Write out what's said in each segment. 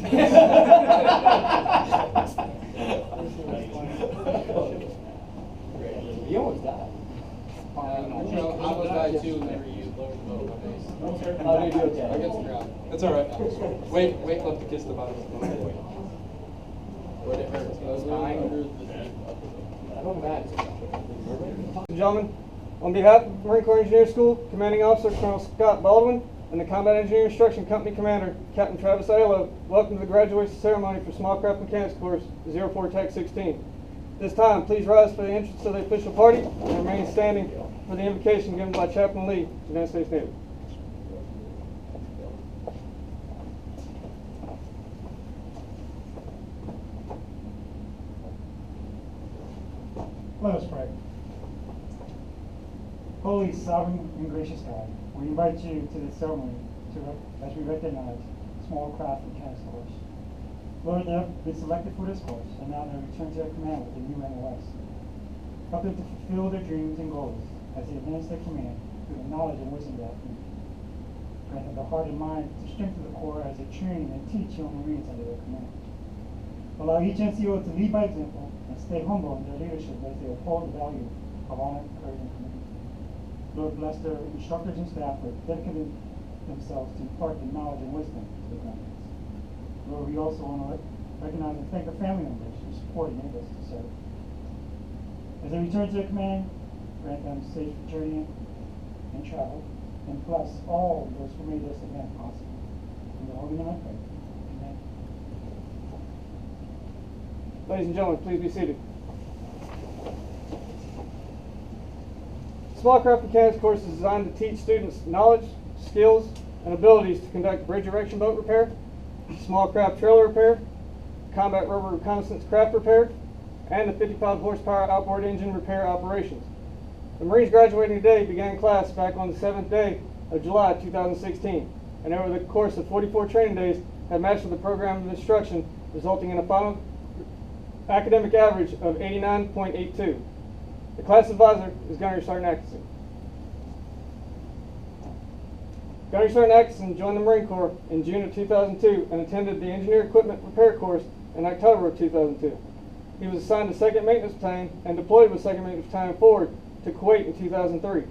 He almost died. I almost died too whenever you lowered the boat one day. Oh, you do okay. I got some ground. That's all right. Wait left to kiss the bottom. But it hurts. I was under the. I don't imagine. Ladies and gentlemen, on behalf of Marine Corps Engineer School, Commanding Officer Colonel Scott Baldwin, and the Combat Engineering Instruction Company Commander, Captain Travis Aiello, welcome to the graduation ceremony for Small Craft Mechanics Course 04 Tech 16. This time, please rise for the entrance to the official party and remain standing for the invocation given by Chaplain Lee, United States Navy. Let us pray. Holy, sovereign, and gracious God, we invite you to this ceremony as we recognize Small Craft Mechanics Course. Lord, they have been selected for this course, and now they return to their command with the new MOS. Help them to fulfill their dreams and goals as they advance their command through the knowledge and wisdom they have gained. Grant them the heart and mind to strengthen the Corps as they train and teach young Marines under their command. Allow each NCO to lead by example and stay humble in their leadership as they uphold the value of honor, courage, and commitment. Lord, bless their instructors and staff for dedicating themselves to impart the knowledge and wisdom to the graduates. Lord, we also want to recognize and thank the family members who support and enable us to serve. As they return to their command, grant them safe journey and travel, and bless all those who made this event possible. In the holy name I pray. Amen. Ladies and gentlemen, please be seated. Small Craft Mechanics Course is designed to teach students knowledge, skills, and abilities to conduct bridge erection boat repair, small craft trailer repair, combat rubber reconnaissance craft repair, and the 55 horsepower outboard engine repair operations. The Marines graduating today began class back on the 7th day of July 2016, and over the course of 44 training days have mastered the program of instruction, resulting in a final academic average of 89.82. The class advisor is Gunnery Sergeant Atkinson. Gunnery Sergeant Atkinson joined the Marine Corps in June of 2002 and attended the Engineer Equipment Repair Course in October of 2002. He was assigned to 2nd Maintenance Battalion and deployed with 2nd Maintenance Battalion Forward to Kuwait in 2003,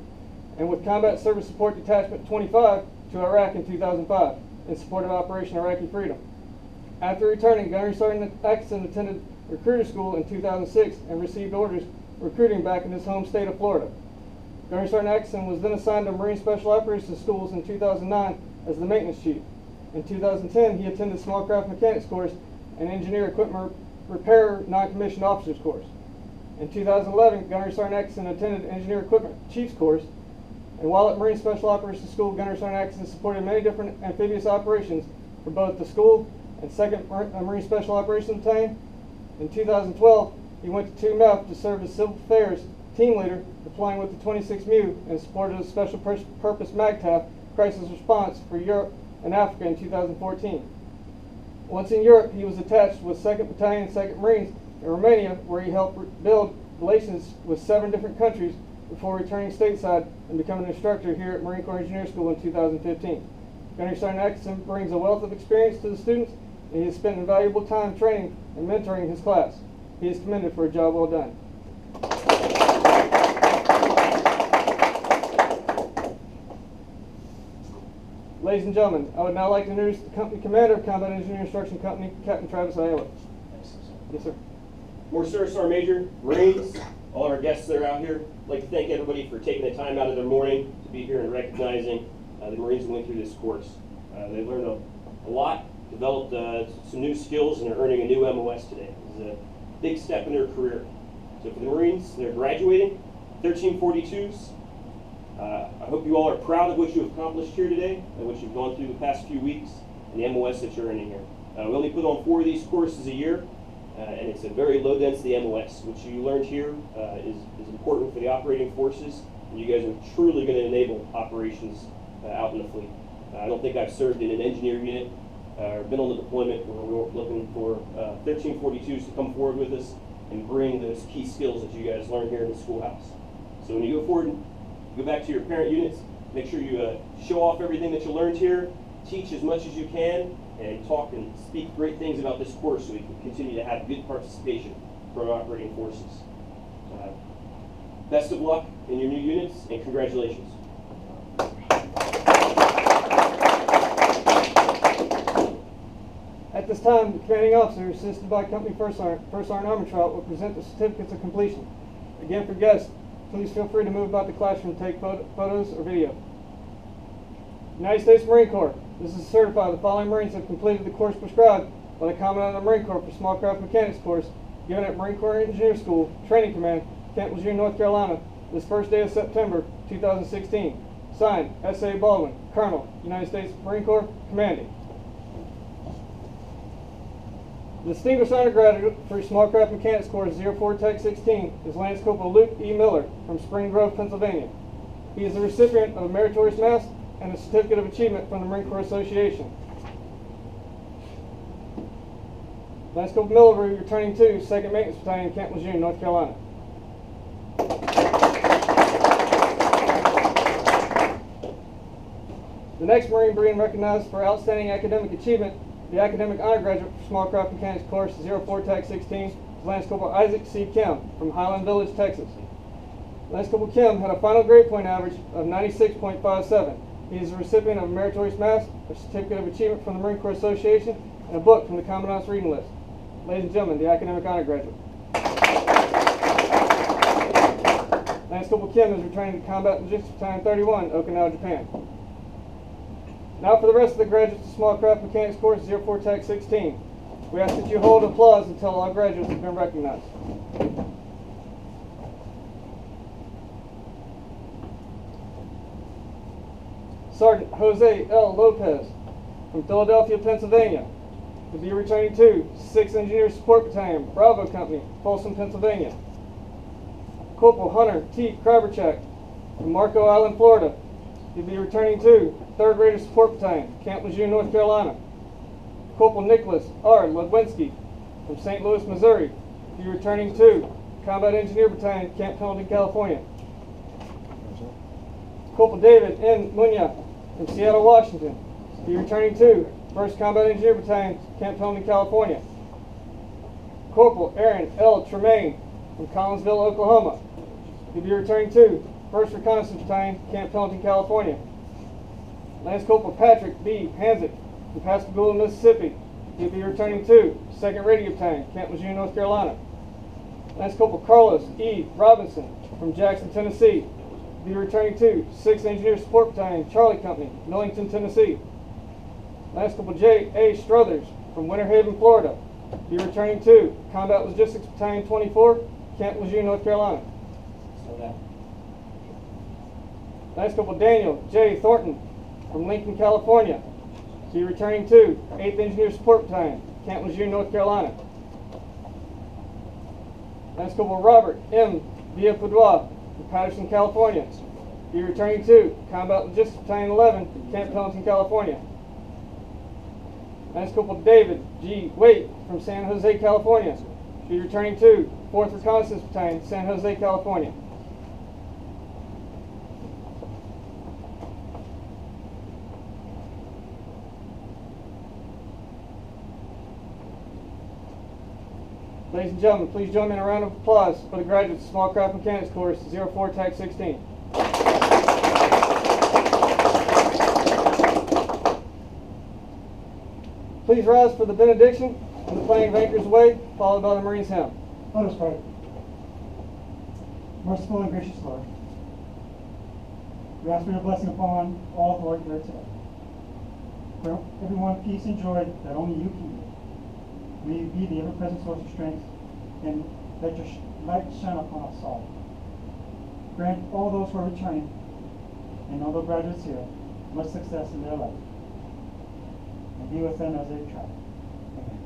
and with Combat Service Support Detachment 25 to Iraq in 2005 in support of Operation Iraqi Freedom. After returning, Gunnery Sergeant Atkinson attended recruiter school in 2006 and received orders recruiting back in his home state of Florida. Gunnery Sergeant Atkinson was then assigned to Marine Special Operations Schools in 2009 as the maintenance chief. In 2010, he attended Small Craft Mechanics Course and Engineer Equipment Repair Non-Commissioned Officers Course. In 2011, Gunnery Sergeant Atkinson attended Engineer Equipment Chiefs Course, and while at Marine Special Operations School, Gunnery Sergeant Atkinson supported many different amphibious operations for both the school and 2nd Marine Special Operations Battalion. In 2012, he went to 2MEF to serve as Civil Affairs Team Leader, deploying with the 26th MU in support of the Special Purpose MAGTF Crisis Response for Europe and Africa in 2014. Once in Europe, he was attached with 2nd Battalion, 2nd Marines in Romania, where he helped build relations with 7 different countries before returning stateside and becoming an instructor here at Marine Corps Engineer School in 2015. Gunnery Sergeant Atkinson brings a wealth of experience to the students, and he has spent invaluable time training and mentoring his class. He is commended for a job well done. Ladies and gentlemen, I would now like to introduce the company commander of Combat Engineering Instruction Company, Captain Travis Aiello. Yes, sir. More Service Sergeant Major, Marines, all of our guests that are out here. I'd like to thank everybody for taking the time out of their morning to be here and recognizing the Marines going through this course. They learned a lot, developed some new skills, and are earning a new MOS today. It's a big step in their career. So for the Marines, they're graduating, 1342s. I hope you all are proud of what you have accomplished here today and what you've gone through the past few weeks and the MOS that you're earning here. We only put on 4 of these courses a year, and it's a very low density MOS. What you learned here is important for the operating forces, and you guys are truly going to enable operations out in the fleet. I don't think I've served in an engineer unit or been on the deployment where we were looking for 1342s to come forward with us and bring those key skills that you guys learned here in the schoolhouse. So when you go forward, go back to your parent units, make sure you show off everything that you learned here, teach as much as you can, and talk and speak great things about this course so we can continue to have good participation from our operating forces. Best of luck in your new units, and congratulations. At this time, the commanding officer, assisted by Company First Sergeant Army Trout, will present the certificates of completion. Again, for guests, please feel free to move about the classroom and take photos or video. United States Marine Corps. This is certified the following Marines have completed the course prescribed by the Commandant of the Marine Corps for Small Craft Mechanics course given at Marine Corps Engineer School, Training Command, Camp Lejeune, North Carolina, this first day of September 2016. Signed, S.A. Baldwin, Colonel, United States Marine Corps, Commanding. The distinguished undergraduate for Small Craft Mechanics course 04 Tech 16 is Lance Corporal Luke E. Miller from Spring Grove, Pennsylvania. He is the recipient of a meritorious mass and a certificate of achievement from the Marine Corps Association. Lance Corporal Miller will be returning to 2nd Maintenance Battalion, Camp Lejeune, North Carolina. The next Marine being recognized for outstanding academic achievement, the academic undergraduate for Small Craft Mechanics course 04 Tech 16 is Lance Corporal Isaac C. Kim from Highland Village, Texas. Lance Corporal Kim had a final grade point average of 96.57. He is the recipient of a meritorious mass, a certificate of achievement from the Marine Corps Association, and a book from the Commandant's reading list. Ladies and gentlemen, the academic undergraduate. Lance Corporal Kim is returning to Combat Logistics Battalion 31, Okinawa, Japan. Now for the rest of the graduates of Small Craft Mechanics course 04 Tech 16. We ask that you hold applause until all graduates have been recognized. Sergeant Jose L. Lopez from Philadelphia, Pennsylvania, to be returning to 6th Engineer Support Battalion, Bravo Company, Folsom, Pennsylvania. Corporal Hunter T. Kraberchak from Marco Island, Florida, to be returning to 3rd Raider Support Battalion, Camp Lejeune, North Carolina. Corporal Nicholas R. Ludwinski from St. Louis, Missouri, to be returning to Combat Engineer Battalion, Camp Pendleton, California. Corporal David N. Munya from Seattle, Washington, to be returning to 1st Combat Engineer Battalion, Camp Pendleton, California. Corporal Aaron L. Tremaine from Collinsville, Oklahoma, to be returning to 1st Reconnaissance Battalion, Camp Pendleton, California. Lance Corporal Patrick B. Hanzik from Pascagoula, Mississippi, to be returning to 2nd Radio Battalion, Camp Lejeune, North Carolina. Lance Corporal Carlos E. Robinson from Jackson, Tennessee, to be returning to 6th Engineer Support Battalion, Charlie Company, Millington, Tennessee. Lance Corporal J. A. Struthers from Winter Haven, Florida, to be returning to Combat Logistics Battalion 24, Camp Lejeune, North Carolina. Lance Corporal Daniel J. Thornton from Lincoln, California, to be returning to 8th Engineer Support Battalion, Camp Lejeune, North Carolina. Lance Corporal Robert M. Villapadua from Patterson, California, to be returning to Combat Logistics Battalion 11, Camp Pendleton, California. Lance Corporal David G. Waite from San Jose, California, to be returning to 4th Reconnaissance Battalion, San Jose, California. Ladies and gentlemen, please join me in a round of applause for the graduates of Small Craft Mechanics course 04 Tech 16. Please rise for the benediction and the playing of Anchors Away, followed by the Marines hymn. Let us pray. Merciful and gracious Lord, we ask for your blessing upon all who are here today. For everyone, peace and joy that only you can give. May you be the ever-present source of strength, and let your light shine upon us all. Grant all those who are returning, and all the graduates here, much success in their life. And be with them as they travel. Amen.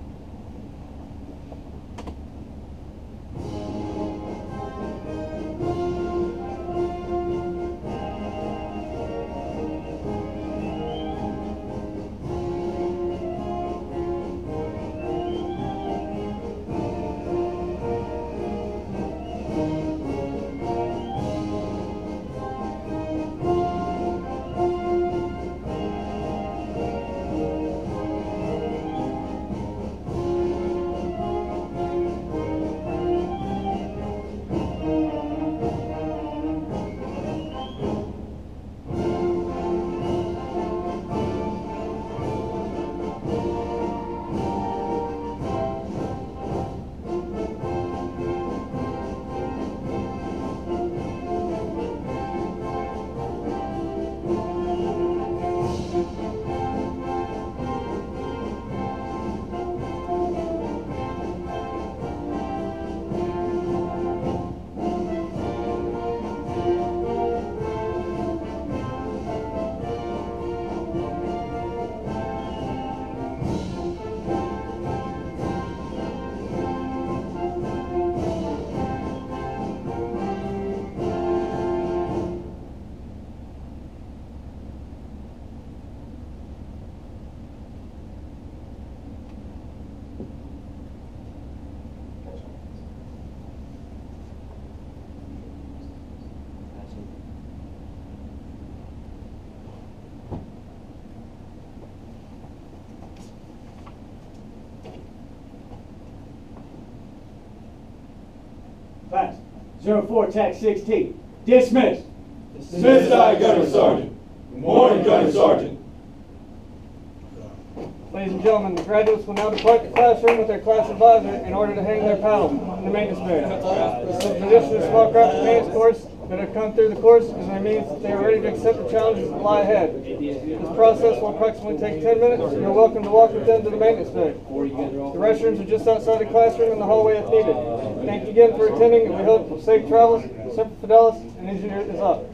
04 Tac 16. Dismissed. Dismissed, I, Gunner Sergeant. Good morning, Gunner Sergeant. Ladies and gentlemen, the graduates will now depart the classroom with their class advisor in order to hang their paddle in the maintenance bay. This is a traditional small craft maintenance course that have come through the course, and that means that they are ready to accept the challenges that lie ahead. This process will approximately take 10 minutes. You're welcome to walk with them to the maintenance bay. The restrooms are just outside the classroom in the hallway if needed. Thank you again for attending, and we hope safe travels. Semper Fidelis, and Engineer is up.